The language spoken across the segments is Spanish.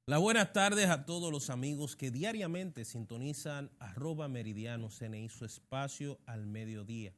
Las buenas tardes a todos los amigos que diariamente sintonizan @meridiano CNI, su espacio al mediodía.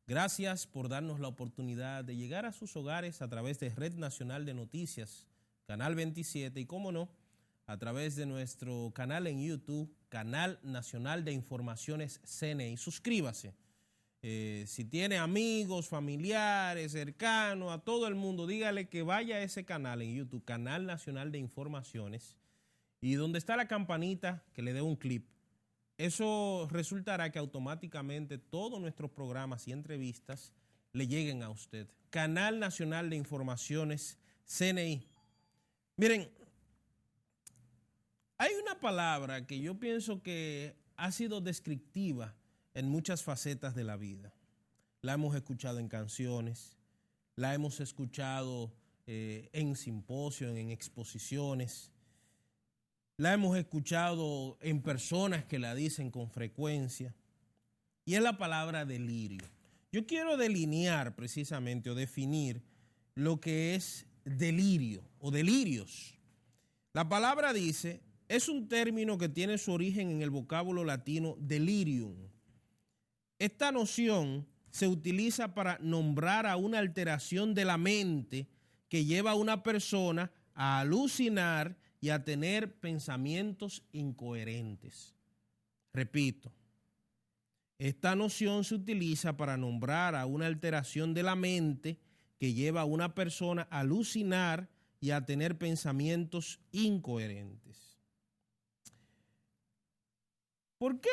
Gracias por darnos la oportunidad de llegar a sus hogares a través de Red Nacional de Noticias, Canal 27 y, cómo no, a través de nuestro canal en YouTube, Canal Nacional de Informaciones CNI. Suscríbase. Si tiene amigos, familiares, cercanos, a todo el mundo, dígale que vaya a ese canal en YouTube, Canal Nacional de Informaciones, y donde está la campanita, que le dé un clip. Eso resultará que automáticamente todos nuestros programas y entrevistas le lleguen a usted. Canal Nacional de Informaciones, CNI. Miren, hay una palabra que yo pienso que ha sido descriptiva en muchas facetas de la vida. La hemos escuchado en canciones, la hemos escuchado en simposios, en exposiciones, la hemos escuchado en personas que la dicen con frecuencia, y es la palabra delirio. Yo quiero delinear precisamente o definir lo que es delirio o delirios. La palabra dice, es un término que tiene su origen en el vocábulo latino delirium. Esta noción se utiliza para nombrar a una alteración de la mente que lleva a una persona a alucinar y a tener pensamientos incoherentes. Repito, esta noción se utiliza para nombrar a una alteración de la mente que lleva a una persona a alucinar y a tener pensamientos incoherentes. ¿Por qué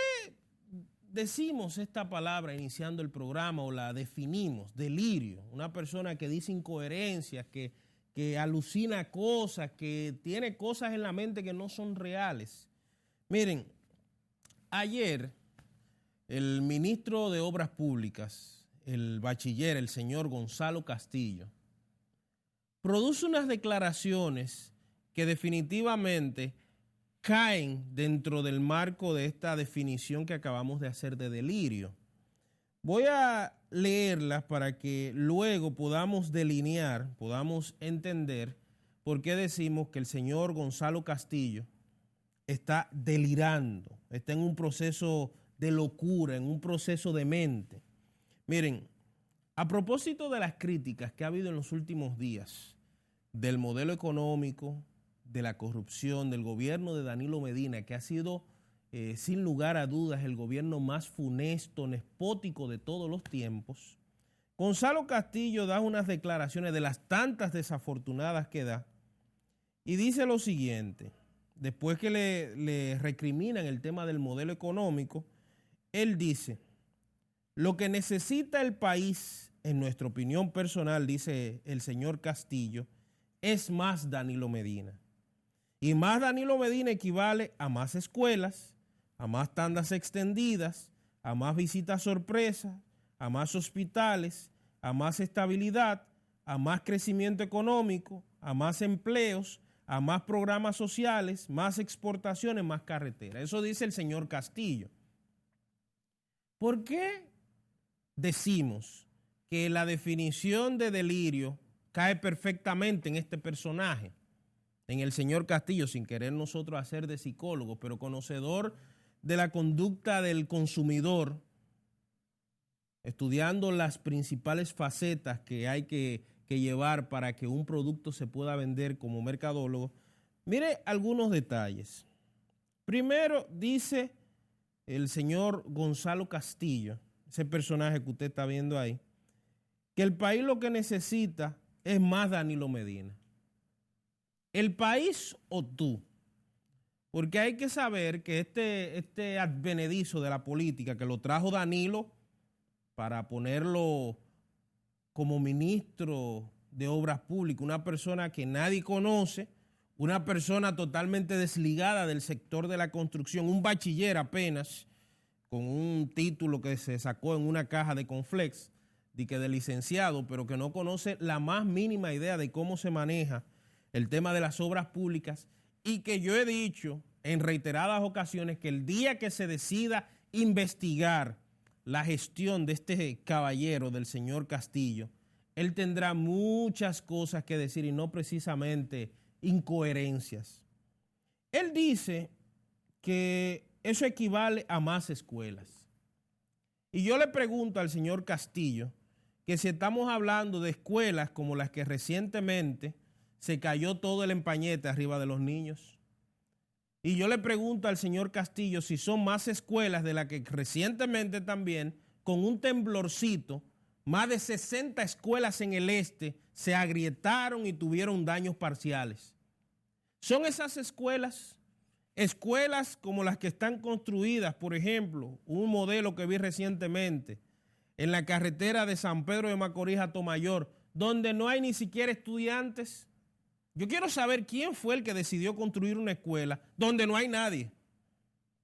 decimos esta palabra iniciando el programa o la definimos? Delirio, una persona que dice incoherencias, que alucina cosas, que tiene cosas en la mente que no son reales. Miren, ayer el ministro de Obras Públicas, el bachiller, el señor Gonzalo Castillo, produce unas declaraciones que definitivamente caen dentro del marco de esta definición que acabamos de hacer de delirio. Voy a leerlas para que luego podamos delinear, podamos entender por qué decimos que el señor Gonzalo Castillo está delirando, está en un proceso de locura, en un proceso de mente. Miren, a propósito de las críticas que ha habido en los últimos días del modelo económico, de la corrupción, del gobierno de Danilo Medina, que ha sido sin lugar a dudas el gobierno más funesto, nespótico de todos los tiempos, Gonzalo Castillo da unas declaraciones de las tantas desafortunadas que da y dice lo siguiente: después que le recriminan el tema del modelo económico, él dice, lo que necesita el país, en nuestra opinión personal, dice el señor Castillo, es más Danilo Medina. Y más Danilo Medina equivale a más escuelas, a más tandas extendidas, a más visitas sorpresa, a más hospitales, a más estabilidad, a más crecimiento económico, a más empleos, a más programas sociales, más exportaciones, más carreteras. Eso dice el señor Castillo. ¿Por qué decimos que la definición de delirio cae perfectamente en este personaje, en el señor Castillo, sin querer nosotros hacer de psicólogos, pero conocedor de la conducta del consumidor, estudiando las principales facetas que hay que llevar para que un producto se pueda vender como mercadólogo? Mire algunos detalles. Primero, dice el señor Gonzalo Castillo, ese personaje que usted está viendo ahí, que el país lo que necesita es más Danilo Medina. ¿El país o tú? Porque hay que saber que este advenedizo de la política que lo trajo Danilo para ponerlo como ministro de Obras Públicas, una persona que nadie conoce, una persona totalmente desligada del sector de la construcción, un bachiller apenas, con un título que se sacó en una caja de Conflex, de licenciado, pero que no conoce la más mínima idea de cómo se maneja el tema de las obras públicas, y que yo he dicho en reiteradas ocasiones que el día que se decida investigar la gestión de este caballero, del señor Castillo, él tendrá muchas cosas que decir y no precisamente incoherencias. Él dice que eso equivale a más escuelas. Y yo le pregunto al señor Castillo que si estamos hablando de escuelas como las que recientemente se cayó todo el empañete arriba de los niños. Y yo le pregunto al señor Castillo si son más escuelas de las que recientemente también, con un temblorcito, más de 60 escuelas en el este se agrietaron y tuvieron daños parciales. ¿Son esas escuelas como las que están construidas, por ejemplo, un modelo que vi recientemente en la carretera de San Pedro de Macorís a Tomayor, donde no hay ni siquiera estudiantes? Yo quiero saber quién fue el que decidió construir una escuela donde no hay nadie.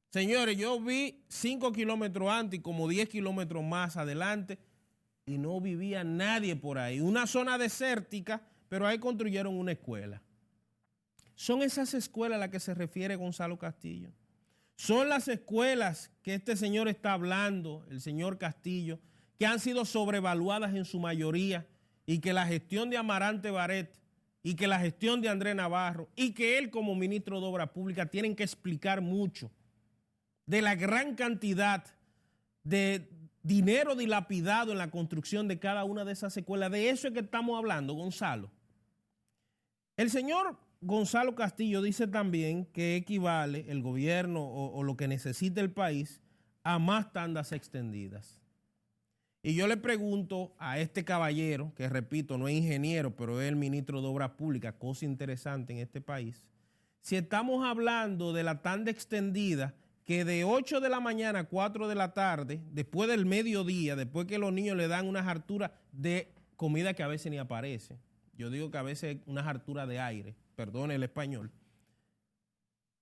Señores, yo vi 5 kilómetros antes y como 10 kilómetros más adelante y no vivía nadie por ahí. Una zona desértica, pero ahí construyeron una escuela. ¿Son esas escuelas a las que se refiere Gonzalo Castillo? ¿Son las escuelas que este señor está hablando, el señor Castillo, que han sido sobrevaluadas en su mayoría y que la gestión de Amarante Barret y que la gestión de Andrés Navarro y que él como ministro de Obras Públicas tienen que explicar mucho de la gran cantidad de dinero dilapidado en la construcción de cada una de esas escuelas? De eso es que estamos hablando, Gonzalo. El señor Gonzalo Castillo dice también que equivale el gobierno o lo que necesita el país a más tandas extendidas. Y yo le pregunto a este caballero, que repito, no es ingeniero, pero es el ministro de Obras Públicas, cosa interesante en este país, si estamos hablando de la tanda extendida que de 8 de la mañana a 4 de la tarde, después del mediodía, después que los niños le dan unas harturas de comida que a veces ni aparece, yo digo que a veces unas harturas de aire, perdone el español,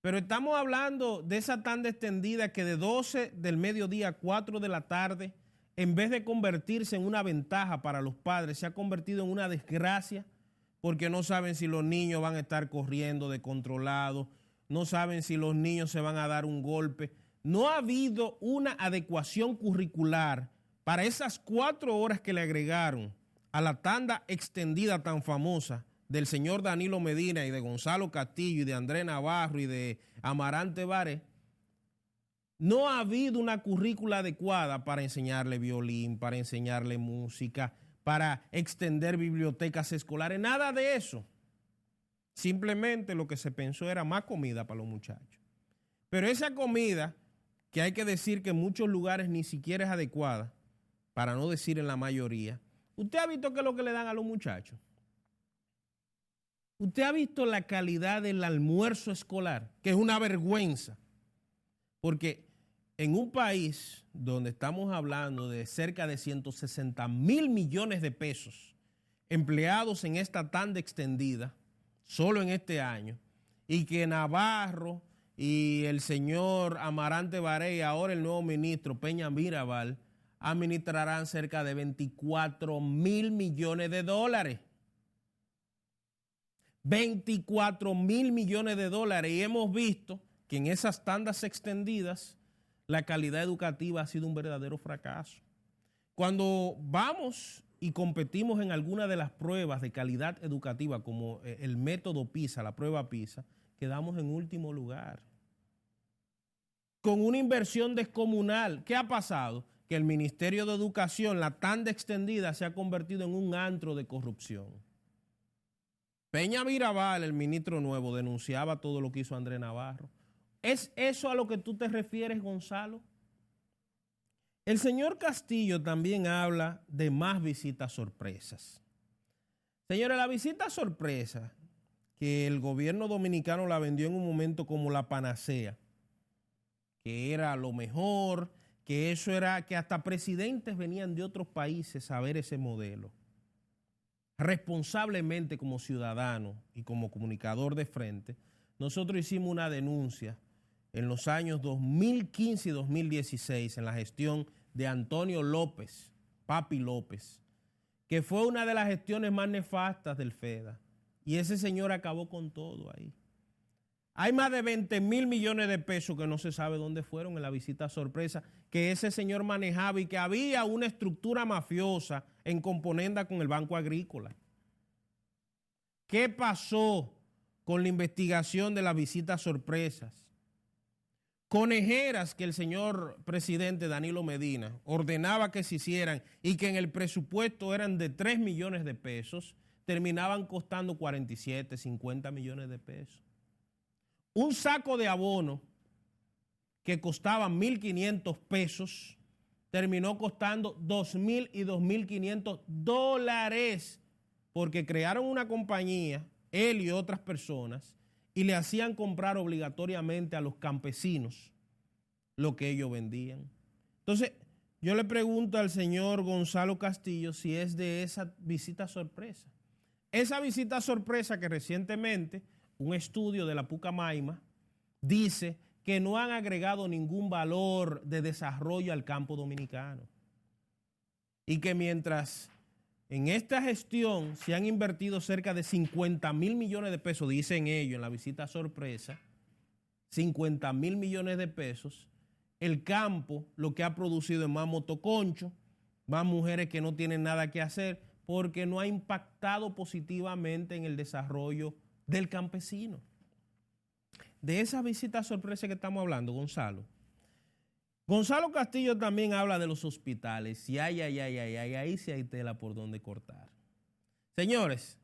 pero estamos hablando de esa tanda extendida que de 12 del mediodía a 4 de la tarde, en vez de convertirse en una ventaja para los padres, se ha convertido en una desgracia porque no saben si los niños van a estar corriendo descontrolados, no saben si los niños se van a dar un golpe. No ha habido una adecuación curricular para esas 4 horas que le agregaron a la tanda extendida tan famosa del señor Danilo Medina y de Gonzalo Castillo y de Andrés Navarro y de Amarante Barret. No ha habido una currícula adecuada para enseñarle violín, para enseñarle música, para extender bibliotecas escolares, nada de eso. Simplemente lo que se pensó era más comida para los muchachos. Pero esa comida, que hay que decir que en muchos lugares ni siquiera es adecuada, para no decir en la mayoría, ¿usted ha visto qué es lo que le dan a los muchachos? ¿Usted ha visto la calidad del almuerzo escolar? Que es una vergüenza. Porque en un país donde estamos hablando de cerca de 160,000 millones de pesos empleados en esta tanda extendida, solo en este año, y que Navarro y el señor Amarante Barret y ahora el nuevo ministro Peña Mirabal administrarán cerca de 24,000 millones de dólares. 24,000 millones de dólares. Y hemos visto que en esas tandas extendidas la calidad educativa ha sido un verdadero fracaso. Cuando vamos y competimos en alguna de las pruebas de calidad educativa, como el método PISA, la prueba PISA, quedamos en último lugar. Con una inversión descomunal. ¿Qué ha pasado? Que el Ministerio de Educación, la tanda extendida, se ha convertido en un antro de corrupción. Peña Mirabal, el ministro nuevo, denunciaba todo lo que hizo Andrés Navarro. ¿Es eso a lo que tú te refieres, Gonzalo? El señor Castillo también habla de más visitas sorpresas. Señores, la visita sorpresa, que el gobierno dominicano la vendió en un momento como la panacea, que era lo mejor, que eso era, que hasta presidentes venían de otros países a ver ese modelo. Responsablemente como ciudadano y como comunicador de frente, nosotros hicimos una denuncia en los años 2015 y 2016 en la gestión de Antonio López, Papi López, que fue una de las gestiones más nefastas del FEDA. Y ese señor acabó con todo ahí. Hay más de 20,000 millones de pesos que no se sabe dónde fueron en la visita sorpresa que ese señor manejaba y que había una estructura mafiosa en componenda con el Banco Agrícola. ¿Qué pasó con la investigación de las visitas sorpresas, conejeras que el señor presidente Danilo Medina ordenaba que se hicieran y que en el presupuesto eran de 3 millones de pesos, terminaban costando 47, 50 millones de pesos. Un saco de abono que costaba 1.500 pesos, terminó costando 2.000 y 2.500 dólares, porque crearon una compañía, él y otras personas, y le hacían comprar obligatoriamente a los campesinos lo que ellos vendían. Entonces, yo le pregunto al señor Gonzalo Castillo si es de esa visita sorpresa. Esa visita sorpresa que recientemente un estudio de la Pucamaima dice que no han agregado ningún valor de desarrollo al campo dominicano. Y que mientras en esta gestión se han invertido cerca de 50.000 millones de pesos, dicen ellos en la visita sorpresa, 50.000 millones de pesos, el campo lo que ha producido es más motoconcho, más mujeres que no tienen nada que hacer, porque no ha impactado positivamente en el desarrollo del campesino. De esa visita sorpresa que estamos hablando, Gonzalo. Gonzalo Castillo también habla de los hospitales y ahí sí hay tela por donde cortar. Señores,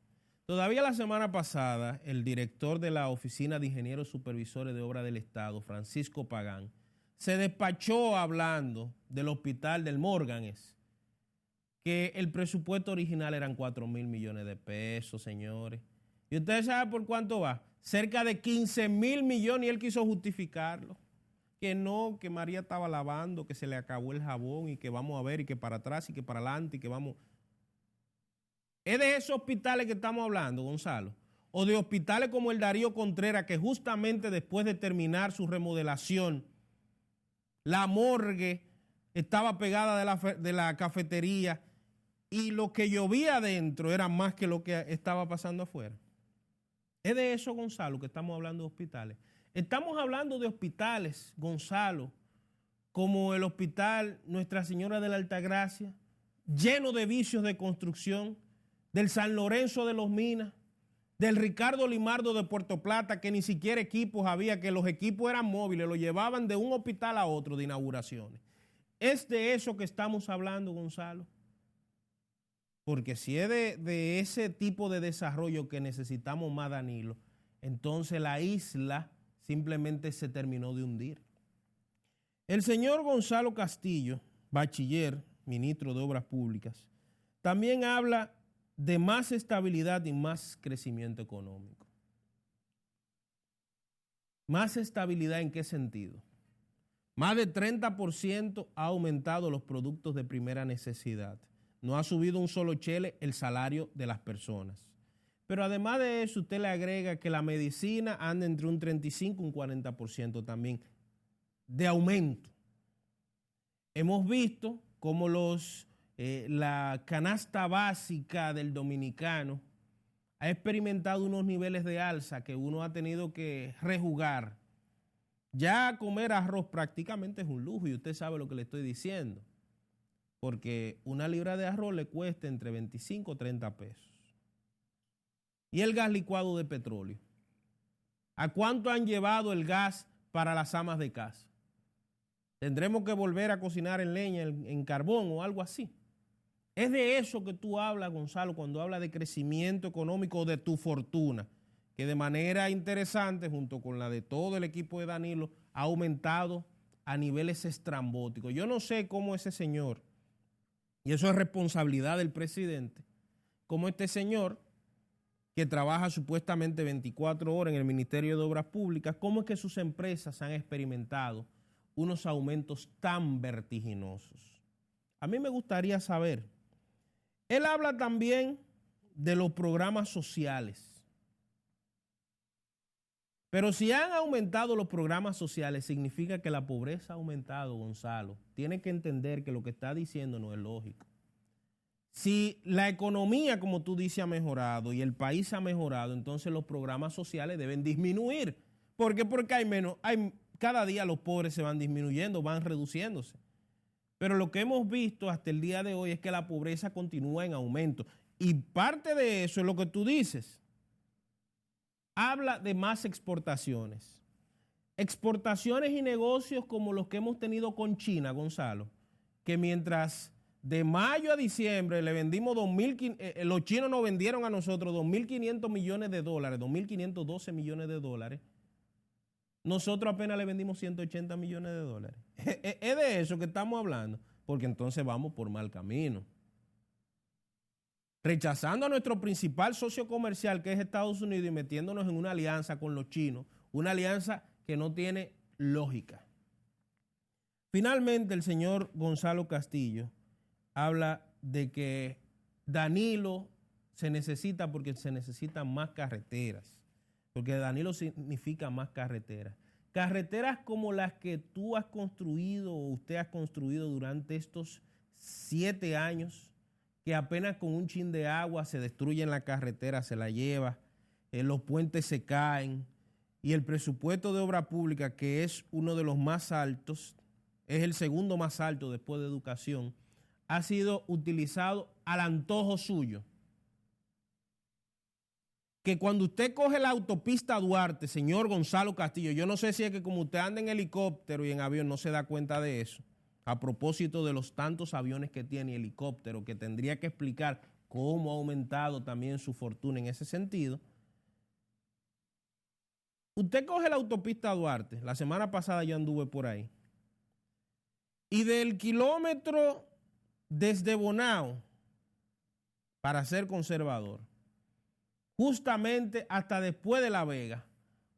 todavía la semana pasada el director de la Oficina de Ingenieros Supervisores de Obras del Estado, Francisco Pagán, se despachó hablando del hospital del Morganes, que el presupuesto original eran 4.000 millones de pesos, señores. ¿Y ustedes saben por cuánto va? Cerca de 15.000 millones, y él quiso justificarlo. Que no, que María estaba lavando, que se le acabó el jabón y que vamos a ver y que para atrás y que para adelante y que vamos. ¿Es de esos hospitales que estamos hablando, Gonzalo? O de hospitales como el Darío Contreras, que justamente después de terminar su remodelación, la morgue estaba pegada de la cafetería y lo que llovía adentro era más que lo que estaba pasando afuera. Es de eso, Gonzalo, que estamos hablando de hospitales. Estamos hablando de hospitales, Gonzalo, como el Hospital Nuestra Señora de la Altagracia, lleno de vicios de construcción, del San Lorenzo de los Minas, del Ricardo Limardo de Puerto Plata, que ni siquiera equipos había, que los equipos eran móviles, los llevaban de un hospital a otro de inauguraciones. ¿Es de eso que estamos hablando, Gonzalo? Porque si es de ese tipo de desarrollo que necesitamos más, Danilo, entonces la isla simplemente se terminó de hundir. El señor Gonzalo Castillo, bachiller, ministro de Obras Públicas, también habla de más estabilidad y más crecimiento económico. ¿Más estabilidad en qué sentido? Más de 30% ha aumentado los productos de primera necesidad. No ha subido un solo chele el salario de las personas. Pero además de eso, usted le agrega que la medicina anda entre un 35 y un 40% también de aumento. Hemos visto cómo la canasta básica del dominicano ha experimentado unos niveles de alza que uno ha tenido que rejugar. Ya comer arroz prácticamente es un lujo y usted sabe lo que le estoy diciendo. Porque una libra de arroz le cuesta entre 25 y 30 pesos. ¿Y el gas licuado de petróleo? ¿A cuánto han llevado el gas para las amas de casa? ¿Tendremos que volver a cocinar en leña, en carbón o algo así? Es de eso que tú hablas, Gonzalo, cuando hablas de crecimiento económico de tu fortuna, que de manera interesante, junto con la de todo el equipo de Danilo, ha aumentado a niveles estrambóticos. Yo no sé cómo ese señor, y eso es responsabilidad del presidente, cómo este señor, que trabaja supuestamente 24 horas en el Ministerio de Obras Públicas, cómo es que sus empresas han experimentado unos aumentos tan vertiginosos. A mí me gustaría saber, él habla también de los programas sociales. Pero si han aumentado los programas sociales, significa que la pobreza ha aumentado, Gonzalo. Tiene que entender que lo que está diciendo no es lógico. Si la economía, como tú dices, ha mejorado y el país ha mejorado, entonces los programas sociales deben disminuir. ¿Por qué? Porque cada día los pobres se van disminuyendo, van reduciéndose. Pero lo que hemos visto hasta el día de hoy es que la pobreza continúa en aumento. Y parte de eso es lo que tú dices. habla de más exportaciones. Exportaciones y negocios como los que hemos tenido con China, Gonzalo, que mientras de mayo a diciembre le vendimos los chinos nos vendieron a nosotros 2.500 millones de dólares, 2.512 millones de dólares. Nosotros apenas le vendimos 180 millones de dólares. Es de eso que estamos hablando, porque entonces vamos por mal camino. Rechazando a nuestro principal socio comercial, que es Estados Unidos, y metiéndonos en una alianza con los chinos, una alianza que no tiene lógica. Finalmente, el señor Gonzalo Castillo habla de que Danilo se necesita porque se necesitan más carreteras, porque Danilo significa más carreteras. Carreteras como las que tú has construido o usted ha construido durante estos 7 años, que apenas con un chin de agua se destruye la carretera, se la lleva, los puentes se caen, y el presupuesto de obra pública, que es uno de los más altos, es el segundo más alto después de educación, ha sido utilizado al antojo suyo. Que cuando usted coge la autopista Duarte, señor Gonzalo Castillo, yo no sé si es que como usted anda en helicóptero y en avión no se da cuenta de eso, a propósito de los tantos aviones que tiene y helicóptero, que tendría que explicar cómo ha aumentado también su fortuna en ese sentido. Usted coge la autopista Duarte, la semana pasada yo anduve por ahí, y del kilómetro desde Bonao, para ser conservador, justamente hasta después de La Vega,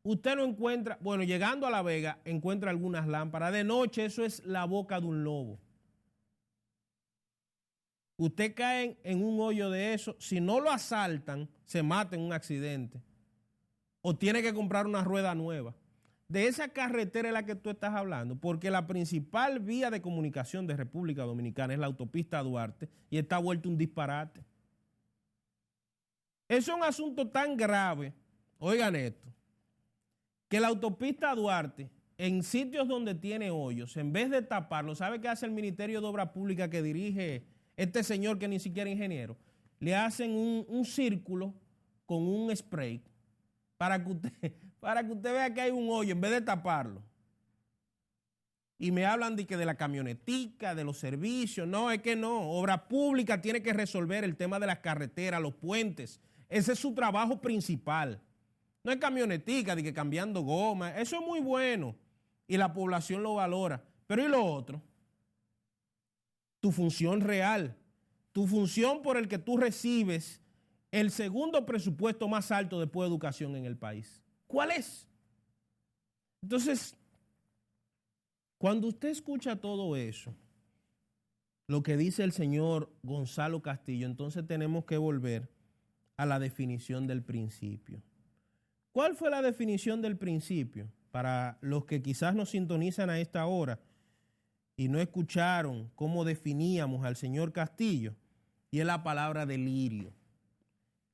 usted no encuentra, bueno, llegando a La Vega, encuentra algunas lámparas. De noche eso es la boca de un lobo. Usted cae en un hoyo de eso, si no lo asaltan, se mata en un accidente. O tiene que comprar una rueda nueva. De esa carretera es la que tú estás hablando, porque la principal vía de comunicación de República Dominicana es la autopista Duarte y está vuelto un disparate. Eso es un asunto tan grave, oigan esto, que la autopista Duarte, en sitios donde tiene hoyos, en vez de taparlo, ¿sabe qué hace el Ministerio de Obra Pública que dirige este señor que ni siquiera es ingeniero? Le hacen un círculo con un spray para que usted vea que hay un hoyo en vez de taparlo. Y me hablan de la camionetica, de los servicios. No, es que no. Obra Pública tiene que resolver el tema de las carreteras, los puentes. Ese es su trabajo principal. No es camionetica, de que cambiando goma. Eso es muy bueno y la población lo valora. Pero ¿y lo otro? Tu función real, tu función por el que tú recibes el segundo presupuesto más alto después de educación en el país. ¿Cuál es? Entonces, cuando usted escucha todo eso, lo que dice el señor Gonzalo Castillo, entonces tenemos que volver a la definición del principio. ¿Cuál fue la definición del principio? Para los que quizás nos sintonizan a esta hora y no escucharon cómo definíamos al señor Castillo, y es la palabra delirio.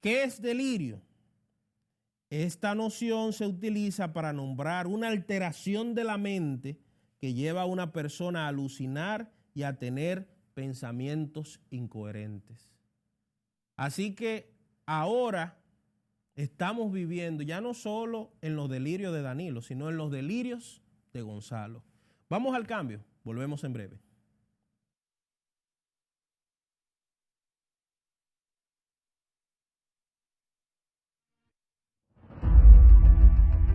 ¿Qué es delirio? Esta noción se utiliza para nombrar una alteración de la mente que lleva a una persona a alucinar y a tener pensamientos incoherentes. Así que ahora estamos viviendo ya no solo en los delirios de Danilo, sino en los delirios de Gonzalo. Vamos al cambio, volvemos en breve.